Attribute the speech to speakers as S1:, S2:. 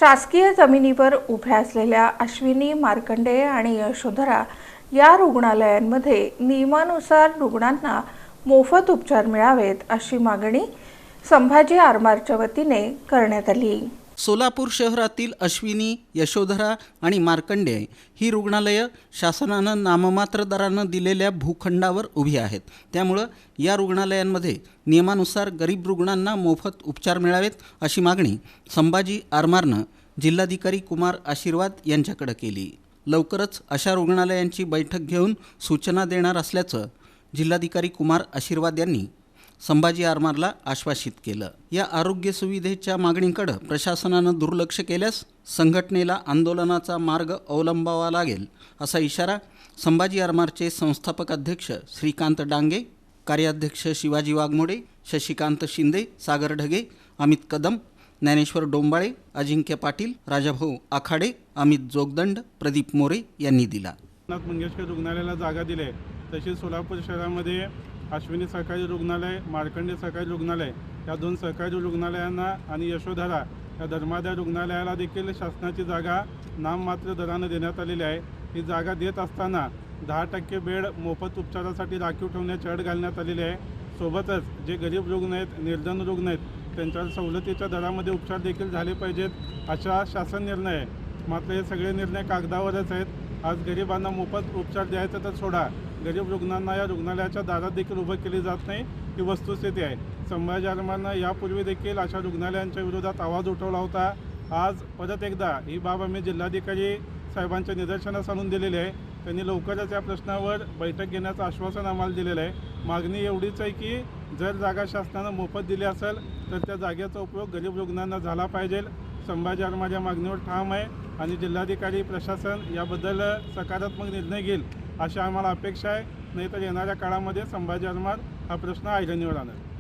S1: शासकीय जमिनीवर उभ्या असलेल्या अश्विनी, मार्कंडेय आणि यशोधरा या रुग्णालयांमध्ये नियमानुसार रुग्णांना मोफत उपचार मिळावेत अशी मागणी संभाजी आरमारच्या वतीने करण्यात आली।
S2: सोलापूर शहरातील अश्विनी, यशोधरा आणि मार्कंडेय ही रुग्णालये शासनानं नाममात्र दरानं दिलेल्या भूखंडावर उभी आहेत। त्यामुळे या रुग्णालयांमध्ये नियमानुसार गरीब रुग्णांना मोफत उपचार मिळावेत अशी मागणी संभाजी आरमारनं जिल्हाधिकारी कुमार आशीर्वाद यांच्याकडे केली। लवकरच अशा रुग्णालयांची बैठक घेऊन सूचना देणार असल्याचं जिल्हाधिकारी कुमार आशीर्वाद यांनी संभाजी आरमारला आश्वासित केलं। या आरोग्य सुविधेच्या मागणीकडे प्रशासनानं दुर्लक्ष केल्यास संघटनेला आंदोलनाचा मार्ग अवलंबावा लागेल असा इशारा संभाजी आरमारचे संस्थापक अध्यक्ष श्रीकांत डांगे, कार्याध्यक्ष शिवाजी वाघमोडे, शशिकांत शिंदे, सागर ढगे, अमित कदम, ज्ञानेश्वर डोंबाळे, अजिंक्य पाटील, राजाभाऊ आखाडे, अमित जोगदंड, प्रदीप मोरे यांनी दिला।
S3: नाथ मंगेशकर रुग्णालयाला जागा दिली। तसेच सोलापूर शहरामध्ये अश्विनी सरकारी रुग्णालय, मार्कंडेय सरकारी रुग्णालय या दोन सरकारी रुग्णालयांना आणि यशोधरा या धर्मादाय रुग्णालयाला देखील शासनाची जागा नाममात्र दराने देण्यात आलेली आहे। ही जागा देत असताना 10% बेड मोफत उपचारासाठी राखीव ठेवण्याची अट घालण्यात आलेली आहे। सोबतच जे गरीब रुग्ण आहेत, निर्धन रुग्ण आहेत, त्यांच्यावर सवलतीच्या दरामध्ये उपचार देखील झाले पाहिजेत अशा शासन निर्णय आहे। मात्र हे सगळे निर्णय कागदावरच आहेत। आज गरिबांना मोफत उपचार द्यायचं तर सोडा, गरीब रुग्णांना या रुग्णालयाच्या दारात देखील उभं केली जात नाही, ही वस्तुस्थिती आहे। संभाजी आरमारनं यापूर्वी देखील अशा रुग्णालयांच्या विरोधात आवाज उठवला होता। आज परत एकदा ही बाब आम्ही जिल्हाधिकारी साहेबांच्या निदर्शनास आणून दिलेली आहे। त्यांनी लवकरच या प्रश्नावर बैठक घेण्याचं आश्वासन आम्हाला दिलेलं आहे। मागणी एवढीच आहे की जर जागा शासनानं मोफत दिली असेल तर त्या जागेचा उपयोग गरीब रुग्णांना झाला पाहिजे। संभाजी आरमार या मागणीवर ठाम आहे आणि जिल्हाधिकारी प्रशासन याबद्दल सकारात्मक निर्णय घेईल अशी आम्हाला अपेक्षा आहे। नाहीतर येणाऱ्या काळामध्ये संभाजी आरमार हा प्रश्न ऐरणीवर आणेल।